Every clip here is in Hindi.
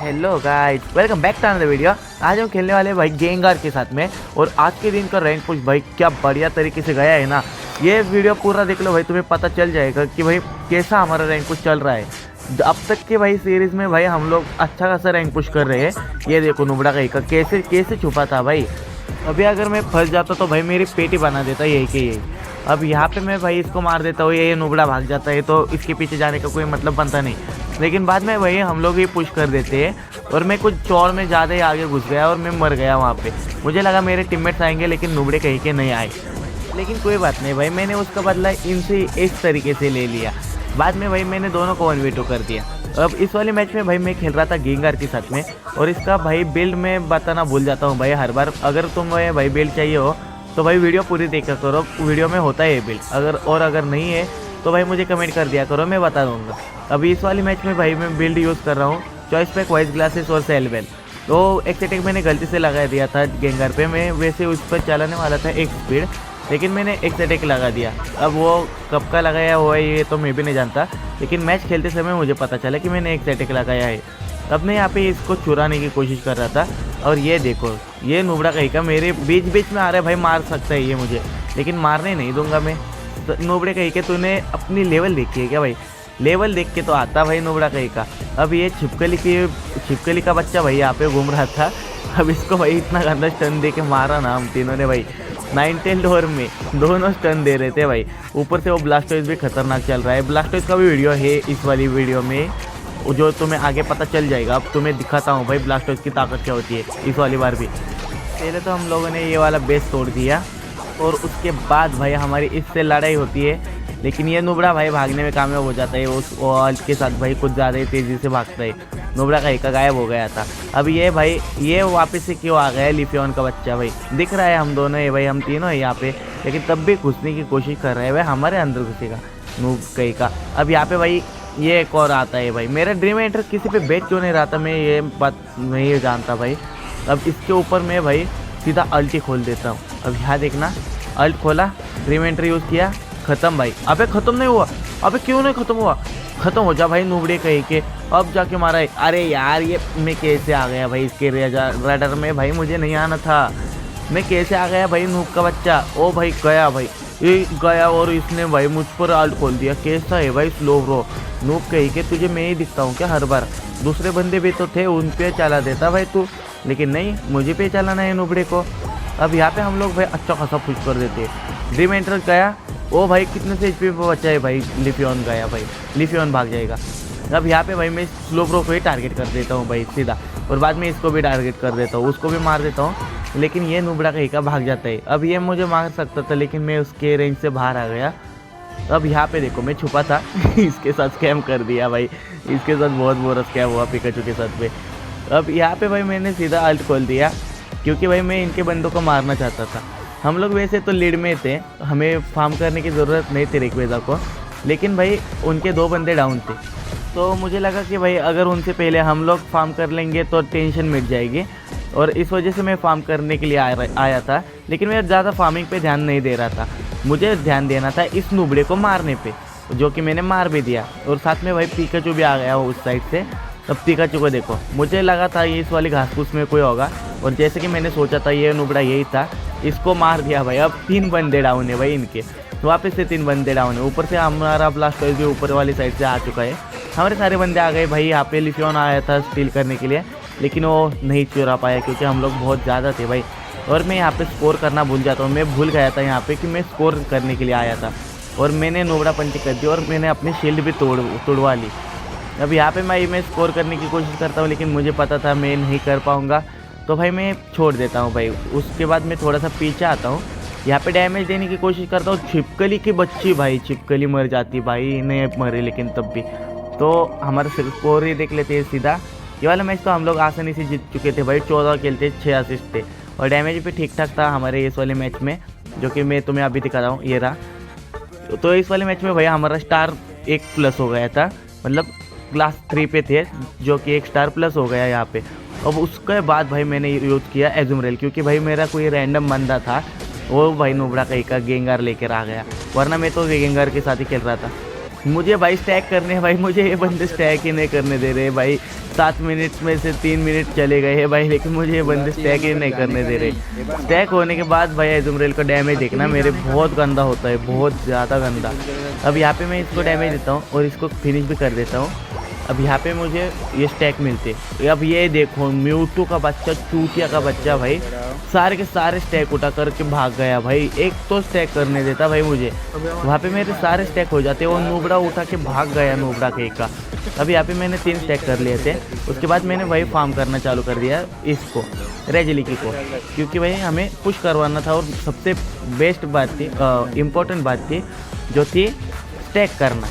Hello guys, welcome back to another video. आज हम खेलने वाले भाई गेंगार के साथ में। और आज के दिन का रैंक पुश भाई क्या बढ़िया तरीके से गया है ना। ये वीडियो पूरा देख लो भाई, तुम्हें पता चल जाएगा कि भाई कैसा हमारा रैंक पुश चल रहा है। अब तक के भाई सीरीज में भाई हम लोग अच्छा खासा रैंक पुश कर रहे हैं। ये देखो नुबड़ा का कैसे कैसे छुपा था भाई। अभी अगर मैं फंस जाता तो भाई मेरी पेटी बना देता यही के यही। अब यहाँ पे मैं भाई इसको मार देता हूँ, ये नुबड़ा भाग जाता है तो इसके पीछे जाने का कोई मतलब बनता नहीं। लेकिन बाद में वही हम लोग ही पुश कर देते हैं और मैं कुछ चौड़ में ज़्यादा ही आगे घुस गया और मैं मर गया वहाँ पे। मुझे लगा मेरे टीममेट्स आएंगे लेकिन नुबड़े कहीं के नहीं आए। लेकिन कोई बात नहीं भाई, मैंने उसका बदला इनसे इस तरीके से ले लिया। बाद में भाई मैंने दोनों को 1v2 कर दिया। अब इस वाले मैच में भाई मैं खेल रहा था गेंगार के साथ में। और इसका भाई बिल्ड मैं बताना भूल जाता हूँ भाई हर बार। अगर तुम्हें भाई बिल्ड चाहिए हो तो भाई वीडियो पूरी देखा करो, वीडियो में होता है ये बिल्ड। अगर नहीं है तो भाई मुझे कमेंट कर दिया करो, मैं बता दूंगा। अभी इस वाली मैच में भाई मैं बिल्ड यूज़ कर रहा हूँ चॉइस पैक, वाइस ग्लासेस और सेलवेल। तो एक्सेटेक मैंने गलती से लगा दिया था गेंगार पे। मैं वैसे उस पर चलाने वाला था एक स्पीड, लेकिन मैंने एक्सेटेक लगा दिया। अब वो कब का लगाया हुआ है ये तो मैं भी नहीं जानता, लेकिन मैच खेलते समय मुझे पता चला कि मैंने एक्सेटेक लगाया है। अब मैं यहाँ पे इसको चुराने की कोशिश कर रहा था और ये देखो ये नुबड़ा कहीं का मेरे बीच बीच में आ रहा है भाई। मार सकता है ये मुझे, लेकिन मारने नहीं दूंगा मैं। तो नुबड़े कहीं के तूने अपनी लेवल देखी है क्या भाई? लेवल देख के तो आता भाई नुबड़ा कहीं का। अब ये छिपकली का बच्चा भाई यहाँ पे घूम रहा था। अब इसको भाई इतना गंदा स्टन दे के मारा ना हम तीनों ने भाई। 9 ओवर में दोनों स्टन दे रहे थे भाई। ऊपर से वो ब्लास्टोइज भी खतरनाक चल रहा है। ब्लास्टोइज का भी वीडियो है इस वाली वीडियो में, जो तुम्हें आगे पता चल जाएगा। अब तुम्हें दिखाता हूँ भाई ब्लास्टोइज की ताकत क्या होती है इस वाली बार भी। पहले तो हम लोगों ने ये वाला बेस तोड़ दिया और उसके बाद भाई हमारी इससे लड़ाई होती है। लेकिन ये नुबड़ा भाई भागने में कामयाब हो जाता है। उस वॉल के साथ भाई कुछ ज़्यादा ही तेज़ी से भागता है। नुबड़ा का एक गायब हो गया था। अब ये भाई ये वापस से क्यों आ गया है? लिफियन का बच्चा भाई दिख रहा है, हम दोनों है भाई, हम तीनों है यहाँ पे। लेकिन तब भी घुसने की कोशिश कर रहे हैं भाई, हमारे अंदर घुसेगा नूब कहीं का। अब यहाँ पे भाई ये एक और आता है भाई। मेरा ड्रीम एंटर किसी पे बेच क्यों नहीं रहा था मैं ये बात नहीं जानता भाई। अब इसके ऊपर मैं भाई सीधा अल्ट ही खोल देता हूँ। अब यहाँ देखना, अल्ट खोला, ड्रीम एंटर यूज़ किया, ख़त्म भाई। अबे ख़त्म नहीं हुआ, अबे क्यों नहीं ख़त्म हुआ? ख़त्म हो जा भाई नुबड़े कहीं के। अब जाके मारा है। अरे यार ये मैं कैसे आ गया भाई इसके रडार में भाई? मुझे नहीं आना था। मैं कैसे आ गया भाई नूब का बच्चा? ओ भाई गया भाई, ये गया और इसने भाई मुझ पर अल्ट खोल दिया। कैसा है भाई स्लो ब्रो नूब कहीं के? तुझे मैं ही दिखता हूँ क्या हर बार? दूसरे बंदे भी तो थे, उन पे चला देता भाई तू, लेकिन नहीं मुझे पे चलाना है नुबड़े को। अब यहाँ पे हम लोग भाई अच्छा खासा पुश कर देते। ड्रीम एंटर गया। ओ भाई कितने से HP पे बचा है भाई? लिफियन गया भाई, लिफियन भाग जाएगा। अब यहाँ पे भाई मैं स्लो ब्रो को ही टारगेट कर देता हूँ भाई सीधा, और बाद में इसको भी टारगेट कर देता हूँ, उसको भी मार देता हूँ। लेकिन ये नुबड़ा कहीं का भाग जाता है। अब ये मुझे मार सकता था लेकिन मैं उसके रेंज से बाहर आ गया। अब यहाँ पे देखो मैं छुपा था इसके साथ स्कैम कर दिया भाई। इसके साथ बहुत बुरा स्कैम हुआ पिकाचू के साथ में। अब यहाँ पे भाई मैंने सीधा अल्ट खोल दिया क्योंकि भाई मैं इनके बंदों को मारना चाहता था। हम लोग वैसे तो लीड में थे, हमें फार्म करने की ज़रूरत नहीं थी रेक्वेजा को, लेकिन भाई उनके 2 बंदे डाउन थे। तो मुझे लगा कि भाई अगर उनसे पहले हम लोग फार्म कर लेंगे तो टेंशन मिट जाएगी, और इस वजह से मैं फार्म करने के लिए आया था। लेकिन मैं ज़्यादा फार्मिंग पे ध्यान नहीं दे रहा था, मुझे ध्यान देना था इस नुबड़े को मारने पे, जो कि मैंने मार भी दिया। और साथ में भाई पिकाचू भी आ गया उस साइड से। अब पिकाचू को देखो, मुझे लगा था ये इस वाली घास फूस में कोई होगा, और जैसे कि मैंने सोचा था ये नुबड़ा यही था, इसको मार दिया भाई। अब 3 बंदे डाउन है भाई इनके, वापस से 3 बंदे डाउन है। ऊपर से हमारा ब्लास्टोइज भी ऊपर वाली साइड से आ चुका है। हमारे सारे बंदे आ गए भाई। यहाँ पे लिफियन आया था स्टील करने के लिए, लेकिन वो नहीं चुरा पाया क्योंकि हम लोग बहुत ज़्यादा थे भाई। और मैं यहाँ पे स्कोर करना भूल जाता हूँ, मैं भूल गया था यहाँ पे कि मैं स्कोर करने के लिए आया था, और मैंने नुबड़ा पंची कर दी और मैंने अपनी शील्ड भी तोड़वा ली। अब यहाँ पे मैं स्कोर करने की कोशिश करता हूँ, लेकिन मुझे पता था मैं नहीं कर पाऊँगा, तो भाई मैं छोड़ देता हूँ भाई। उसके बाद मैं थोड़ा सा पीछे आता हूँ, यहाँ पे डैमेज देने की कोशिश करता हूँ। छिपकली की बच्ची भाई, छिपकली मर जाती भाई, नहीं मरी लेकिन तब भी। तो हमारा स्कोर ही देख लेते हैं सीधा। ये वाला मैच तो हम लोग आसानी से जीत चुके थे भाई। 14 खेलते 6 असिस्ट थे, और डैमेज भी ठीक ठाक था हमारे इस वाले मैच में, जो कि मैं तुम्हें अभी दिखा रहा हूँ, ये रहा। तो इस वाले मैच में भाई हमारा स्टार 1+ हो गया था, मतलब क्लास 3 पे थे, जो कि 1 स्टार प्लस हो गया यहाँ पे। अब उसके बाद भाई मैंने यूज़ किया एजुमरेल, क्योंकि भाई मेरा कोई रैंडम बंदा था, वो भाई नुबड़ा कहीं का गेंगार लेकर आ गया, वरना मैं तो गेंगार के साथ ही खेल रहा था। मुझे भाई स्टैक करने हैं भाई, मुझे ये बंदे स्टैक ही नहीं करने दे रहे भाई। 7 मिनट में से 3 मिनट चले गए हैं भाई, लेकिन मुझे ये बंदे स्टैक ही नहीं करने दे रहे। स्टैक होने के बाद भाई एजुमरेल का डैमेज देखना मेरे बहुत गंदा होता है, बहुत ज़्यादा गंदा। अब यहाँ पे मैं इसको डैमेज देता हूँ और इसको फिनिश भी कर देता हूँ। अब यहाँ पे मुझे ये स्टैक मिलते। अब ये देखो म्यूटू का बच्चा, चूतिया का बच्चा भाई सारे के सारे स्टैक उठा करके भाग गया भाई। एक तो स्टैक करने देता भाई मुझे, वहाँ पे मेरे सारे स्टैक हो जाते। वो नूबड़ा उठा के भाग गया, नूबड़ा के का। अब यहाँ पे मैंने 3 स्टैक कर लिए थे। उसके बाद मैंने वही फार्म करना चालू कर दिया इसको, रेजिलिकी को, क्योंकि भाई हमें पुश करवाना था। और सबसे बेस्ट बात थी, इम्पोर्टेंट बात थी जो थी स्टैक करना,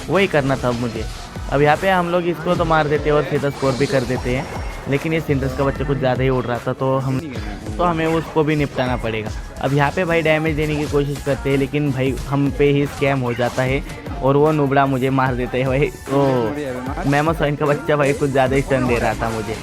वही करना था मुझे। अब यहाँ पे हम लोग इसको तो मार देते हैं और सीधा स्कोर भी कर देते हैं, लेकिन ये सिंड्रेस का बच्चा कुछ ज़्यादा ही उड़ रहा था, तो हमें उसको भी निपटाना पड़ेगा। अब यहाँ पे भाई डैमेज देने की कोशिश करते हैं, लेकिन भाई हम पे ही स्कैम हो जाता है और वो नुबड़ा मुझे मार देते हैं भाई। तो मैमोसाइन का बच्चा भाई कुछ ज़्यादा ही स्टन दे रहा था मुझे,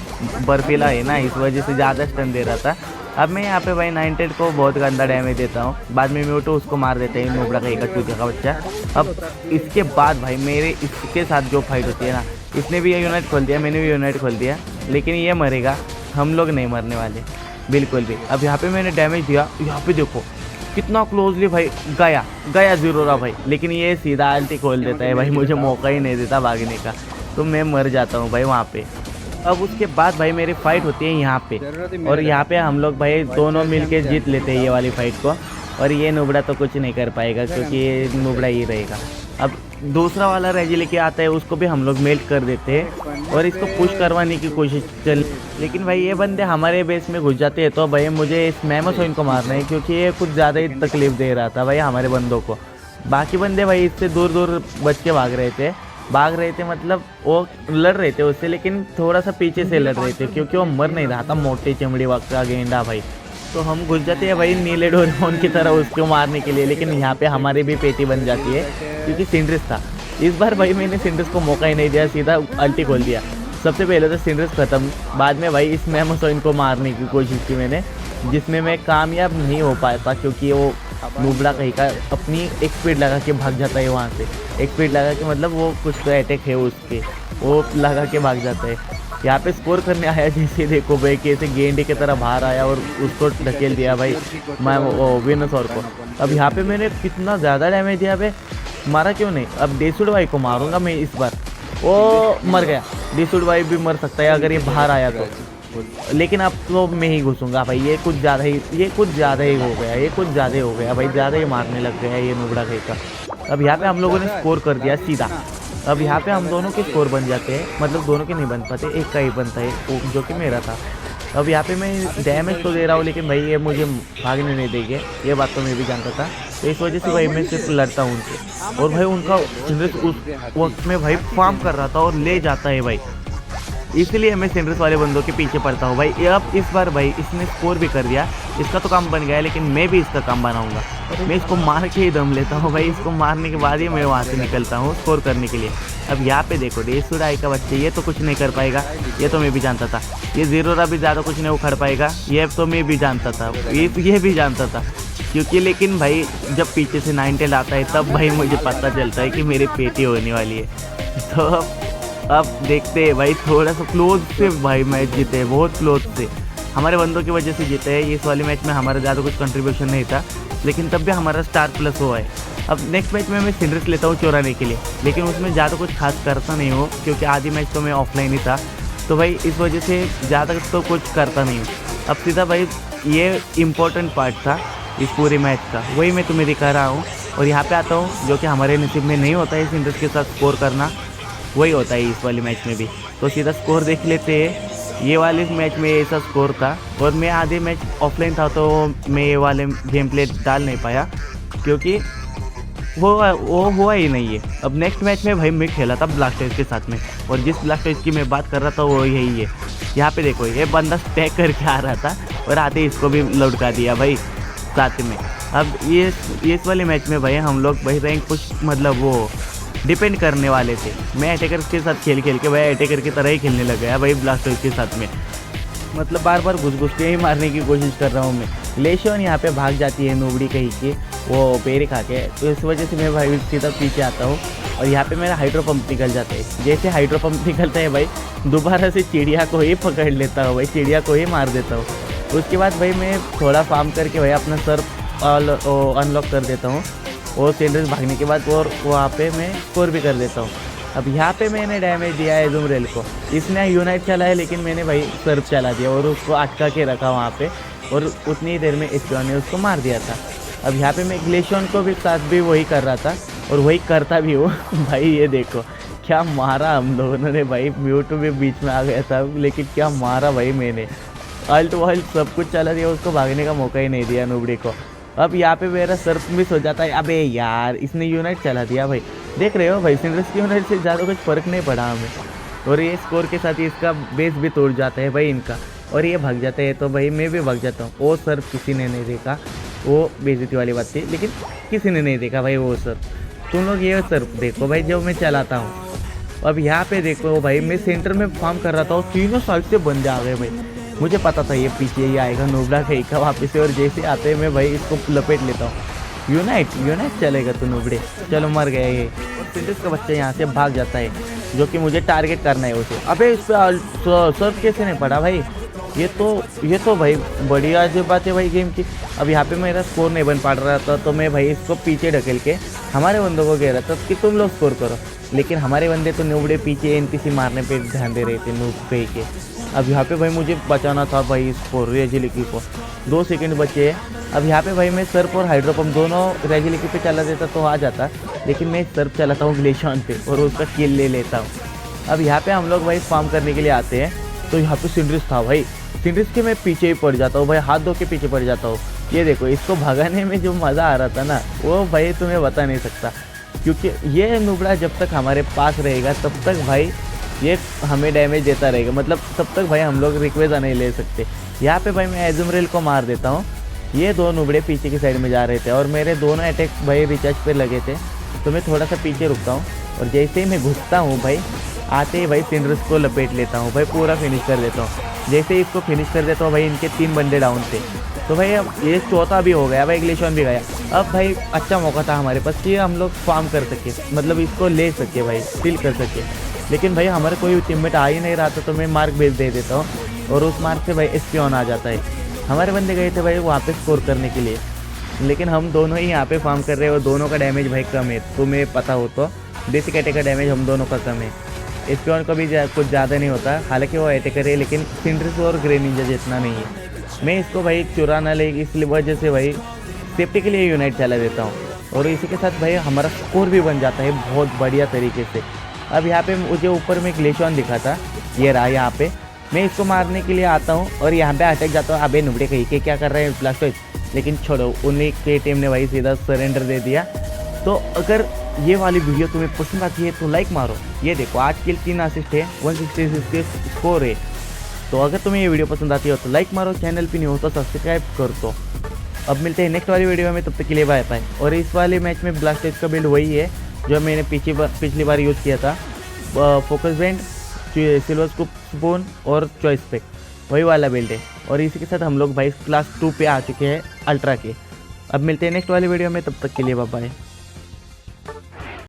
बर्फीला है ना, इस वजह से ज़्यादा स्टन दे रहा था। अब मैं यहाँ पे भाई 900 को बहुत गंदा डैमेज देता हूँ। बाद में म्यूटो उसको मार देते हैं, नोबड़ा का एक चूतिया का बच्चा। अब इसके बाद भाई मेरे इसके साथ जो फाइट होती है ना, इसने भी ये यूनिट खोल दिया, मैंने भी यूनिट खोल दिया, लेकिन ये मरेगा, हम लोग नहीं मरने वाले बिल्कुल भी। अब यहाँ पे मैंने डैमेज दिया, यहाँ पे देखो कितना क्लोजली भाई गया जीरो रहा भाई, लेकिन ये सीधा अल्टी खोल देता है भाई, मुझे मौका ही नहीं देता भागने का, तो मैं मर जाता हूँ भाई वहाँ पे। अब उसके बाद भाई मेरी फाइट होती है यहाँ पे, और यहाँ पे हम लोग भाई दोनों मिलके जीत लेते हैं ये वाली फाइट को। और ये नुबड़ा तो कुछ नहीं कर पाएगा, क्योंकि ये नुबड़ा ही रहेगा। अब दूसरा वाला रेजी लेके आता है, उसको भी हम लोग मेल्ट कर देते हैं और इसको पुश करवाने की कोशिश चल, लेकिन भाई ये बंदे हमारे बेस में घुस जाते हैं। तो भाई मुझे इस मैमोसाइन को मारना है, क्योंकि ये कुछ ज़्यादा ही तकलीफ दे रहा था भाई हमारे बंदों को। बाकी बंदे भाई इससे दूर दूर बच के भाग रहे थे, मतलब वो लड़ रहे थे उससे, लेकिन थोड़ा सा पीछे से लड़ रहे थे, क्योंकि वो मर नहीं रहा था, मोटे चमड़ी वक्त का गेंडा भाई। तो हम घुस जाते हैं भाई नीले डोरेमोन की तरह उसको मारने के लिए, लेकिन यहाँ पे हमारी भी पेटी बन जाती है, क्योंकि सिंड्रेस था। इस बार भाई मैंने सिंड्रेस को मौका ही नहीं दिया, सीधा अल्टी खोल दिया। सबसे पहले तो सिंड्रेस ख़त्म, बाद में भाई इस मैमोसाइन को मारने की कोशिश की मैंने, जिसमें मैं कामयाब नहीं हो पाया था, क्योंकि वो नुबड़ा कहीं का अपनी एक स्पीड लगा के भाग जाता है वहाँ से। एक स्पीड लगा के मतलब वो कुछ तो अटैक है उसके, वो लगा के भाग जाता है। यहाँ पे स्कोर करने आया, जैसे देखो भाई कैसे गेंडे की तरह बाहर आया और उसको ढकेल दिया भाई मैं विनोसॉर को। अब यहाँ पे मैंने कितना ज़्यादा डैमेज दिया भाई, मारा क्यों नहीं। अब डेसुड भाई को मारूंगा मैं इस बार, वो मर गया। डेसुड भाई भी मर सकता है अगर ये बाहर आया तो, लेकिन अब तो मैं ही घुसूंगा भाई। ये कुछ ज़्यादा ही हो गया भाई, ज़्यादा ही मारने लग गया ये नुबड़ा कहीं का। अब यहाँ पे हम लोगों ने स्कोर कर दिया सीधा। अब यहाँ पे हम दोनों के स्कोर बन जाते हैं, मतलब दोनों के नहीं बन पाते, एक का ही बनता है जो कि मेरा था। अब यहाँ पे मैं डैमेज तो दे रहा हूँ, लेकिन भाई ये मुझे भागने नहीं देंगे, ये बात तो मैं भी जानता था। तो इस वजह से भाई मैं सिर्फ लड़ता हूँ उनसे, और भाई उनका सिंड्रेस उस वक्त में भाई फार्म कर रहा था और ले जाता है भाई, इसलिए मैं सिंड्रेस वाले बंदों के पीछे पड़ता हूँ भाई। अब इस बार भाई इसने स्कोर भी कर दिया, इसका तो काम बन गया, लेकिन मैं भी इसका काम बनाऊंगा। मैं इसको मार के ही दम लेता हूँ भाई, इसको मारने के बाद ही मैं वहाँ से निकलता हूँ स्कोर करने के लिए। अब यहाँ पे देखो डेसुड आई का बच्चे, ये तो कुछ नहीं कर पाएगा, ये तो मैं भी जानता था। ये जीरोरा भी ज़्यादा कुछ नहीं उखड़ पाएगा, ये तो मैं भी जानता था, ये भी जानता था, क्योंकि लेकिन भाई जब पीछे से 9 आता है तब भाई मुझे पता चलता है कि मेरी पेटी होने वाली है। तो अब देखते हैं भाई, थोड़ा सा क्लोज से भाई मैच जीते हैं, बहुत क्लोज से, हमारे बंदों की वजह से जीते हैं। इस वाले मैच में हमारा ज़्यादा कुछ कंट्रीब्यूशन नहीं था, लेकिन तब भी हमारा स्टार प्लस हुआ है। अब नेक्स्ट मैच में मैं सिंड्रेस लेता हूँ चुराने के लिए, लेकिन उसमें ज़्यादा कुछ खास करता नहीं हूँ, क्योंकि आधी मैच तो मैं ऑफलाइन ही था, तो भाई इस वजह से ज़्यादा तो कुछ करता नहीं हूँ। अब सीधा भाई ये इम्पोर्टेंट पार्ट था इस पूरे मैच का, वही मैं तुम्हें दिखा रहा हूँ। और यहाँ पे आता हूँ, जो कि हमारे नसीब में नहीं होता है सिंड्रेस के साथ स्कोर करना, वही होता है इस वाले मैच में भी। तो सीधा स्कोर देख लेते हैं। ये वाले मैच में ऐसा स्कोर था, और मैं आधे मैच ऑफलाइन था, तो मैं ये वाले गेम प्ले डाल नहीं पाया, क्योंकि वो हुआ ही नहीं है। अब नेक्स्ट मैच में भाई मैं खेला था ब्लास्टर्स के साथ में, और जिस ब्लास्टर्स की मैं बात कर रहा था वो यही है। यहाँ पे देखो ये बंदा स्टैक करके आ रहा था, और आते इसको भी लौटका दिया भाई साथ में। अब ये इस वाले मैच में भाई हम लोग भाई रैंक पुश मतलब वो डिपेंड करने वाले थे। मैं अटैकर के साथ खेल के भाई अटैकर की तरह ही खेलने लग गया भाई ब्लास्टर्स के साथ में, मतलब बार बार घुस के ही मारने की कोशिश कर रहा हूँ मैं। लेशन यहाँ पे भाग जाती है नोबड़ी कहीं की, वो पेड़ खा के, तो इस वजह से मैं भाई सीधा पीछे आता हूँ और यहाँ पे मेरा हाइड्रो पंप निकल जाता है। जैसे हाइड्रो पंप निकलता है भाई, दोबारा से चिड़िया को ही पकड़ लेता हूँ भाई, चिड़िया को ही मार देता हूँ। उसके बाद भाई मैं थोड़ा फार्म करके भाई अपना सर्फ अनलॉक कर देता हूँ, और सेंडर्स भागने के बाद और वहाँ पे मैं स्कोर भी कर देता हूँ। अब यहाँ पे मैंने डैमेज दिया है एजुमरेल को, इसने यूनाइट चला है, लेकिन मैंने भाई सर्फ चला दिया और उसको अटका के रखा वहाँ पे, और उतनी देर में एस्पियन ने उसको मार दिया था। अब यहाँ पे मैं ग्लेशियन को भी साथ भी वही कर रहा था, और वही करता भी हूँ भाई। ये देखो क्या मारा हम लोगों ने भाई, म्यूटू भी बीच में आ गया था, लेकिन क्या मारा भाई मैंने, अल्ट वल्ट सब कुछ चला दिया, उसको भागने का मौका ही नहीं दिया नुबड़ी को। अब यहाँ पे मेरा सर्फ मिस हो जाता है। अबे यार इसने यूनाइट चला दिया भाई, देख रहे हो भाई, सिंड्रेस की यूनाइट से ज़्यादा कुछ फ़र्क नहीं पड़ा हमें, और ये स्कोर के साथ ही इसका बेस भी तोड़ जाता है भाई इनका, और ये भाग जाता है तो भाई मैं भी भाग जाता हूँ। वो सर्फ किसी ने नहीं देखा, वो बेइज्जती वाली बात थी, लेकिन किसी ने नहीं देखा भाई वो सर्फ। तुम लोग ये सर्फ देखो भाई जो मैं चलाता हूँ। अब यहाँ पे देखो भाई, मैं सेंटर में फार्म कर रहा था और तीनों साइड से बंदे आ गए भाई। मुझे पता था ये पीछे ही आएगा नोबड़ा कहीं का वापस से, और जैसे आते हैं मैं भाई इसको लपेट लेता हूँ। यूनाइट चलेगा तो नोबड़े, चलो मर गए ये। सिंड्रेस का बच्चा यहाँ से भाग जाता है, जो कि मुझे टारगेट करना है उसे। अबे इस पर सर्फ कैसे नहीं पड़ा भाई, ये तो भाई बढ़िया जो बात है भाई गेम की। अब यहाँ पे मेरा स्कोर नहीं बन पा रहा था, तो मैं भाई इसको पीछे ढकेल के हमारे बंदों को कह रहा था कि तुम लोग स्कोर करो, लेकिन हमारे बंदे तो नोबड़े पीछे एनपीसी मारने पे ध्यान दे रहे थे नूब पे के। अब यहाँ पे भाई मुझे बचाना था भाई इसको, रेजिलिकी को, 2 सेकंड बचे हैं। अब यहाँ पे भाई मैं सर्फ और हाइड्रो पंप दोनों रेजिलिकी पे चला देता तो आ जाता, लेकिन मैं सर्फ चलाता हूँ ग्लेशियन पे और उसका किल ले लेता हूँ। अब यहाँ पे हम लोग भाई फार्म करने के लिए आते हैं, तो यहाँ पे सिंड्रेस था भाई, सिंड्रेस के मैं पीछे ही पड़ जाता हूँ भाई, हाथ धो के पीछे पड़ जाता हूँ। ये देखो इसको भगाने में जो मज़ा आ रहा था ना, वो भाई तुम्हें बता नहीं सकता, क्योंकि ये नुबड़ा जब तक हमारे पास रहेगा तब तक भाई ये हमें डैमेज देता रहेगा, मतलब तब तक भाई हम लोग रिक्वेस्ट नहीं ले सकते। यहाँ पे भाई मैं एजुमरेल को मार देता हूँ। ये 2 नुबड़े पीछे की साइड में जा रहे थे, और मेरे दोनों अटैक भाई रिचार्ज पे लगे थे, तो मैं थोड़ा सा पीछे रुकता हूँ, और जैसे ही मैं घुसता हूँ भाई, आते ही भाई सिंड्रेस को लपेट लेता हूँ भाई, पूरा फिनिश कर देता हूँ। जैसे ही इसको फिनिश कर देता हूँ भाई, इनके 3 बंदे डाउन थे, तो भाई अब ये चौथा भी हो गया भाई, ग्लेशियन भी गया। अब भाई अच्छा मौका था हमारे पास कि हम लोग फार्म कर सके, मतलब इसको ले सके भाई, स्टील कर सके, लेकिन भाई हमारे कोई टीममेट आ ही नहीं रहा था, तो मैं मार्क भेज दे देता हूँ, और उस मार्क से भाई एस्पियन आ जाता है। हमारे बंदे गए थे भाई वहाँ पे स्कोर करने के लिए, लेकिन हम दोनों ही यहाँ पे फार्म कर रहे हैं, और दोनों का डैमेज भाई कम है, तुम्हें पता हो तो बेसिक अटैक का डैमेज हम दोनों का कम है। एस्पियन का भी कुछ ज़्यादा नहीं होता, हालांकि वो अटैकर है, लेकिन सिंड्रेस और ग्रे निंजा जितना नहीं है। मैं इसको भाई चुरा ना ले, इसलिए वजह से भाई सेफ्टी के लिए यूनाइट चला देता हूँ, और इसी के साथ भाई हमारा स्कोर भी बन जाता है बहुत बढ़िया तरीके से। अब यहाँ पे मुझे ऊपर में ग्लेशियन दिखा था, ये रहा यहाँ पे, मैं इसको मारने के लिए आता हूँ और यहाँ पे अटक जाता हूँ। अबे नुबड़े कहीं के क्या कर रहे हैं ब्लास्टर्स, लेकिन छोड़ो, उन्हीं के टीम ने भाई सीधा सरेंडर दे दिया। तो अगर ये वाली वीडियो तुम्हें पसंद आती है तो लाइक मारो। ये देखो 8 किल 3 असिस्ट है, 166 के स्कोर है। तो अगर तुम्हें ये वीडियो पसंद आती हो तो लाइक मारो, चैनल पे नहीं हो तो सब्सक्राइब कर दो। अब मिलते हैं नेक्स्ट वाली वीडियो में, तब तक के लिए बाय बाय। और इस वाले मैच में ब्लास्टर्स का बिल्ड वही है जो मैंने पिछली बार यूज़ किया था, focus band, silver scoop spoon और चॉइस पैक, वही वाला बिल्ड है। और इसी के साथ हम लोग भाई क्लास 2 पे आ चुके हैं अल्ट्रा के। अब मिलते हैं नेक्स्ट वाली वीडियो में, तब तक के लिए बाय बाय।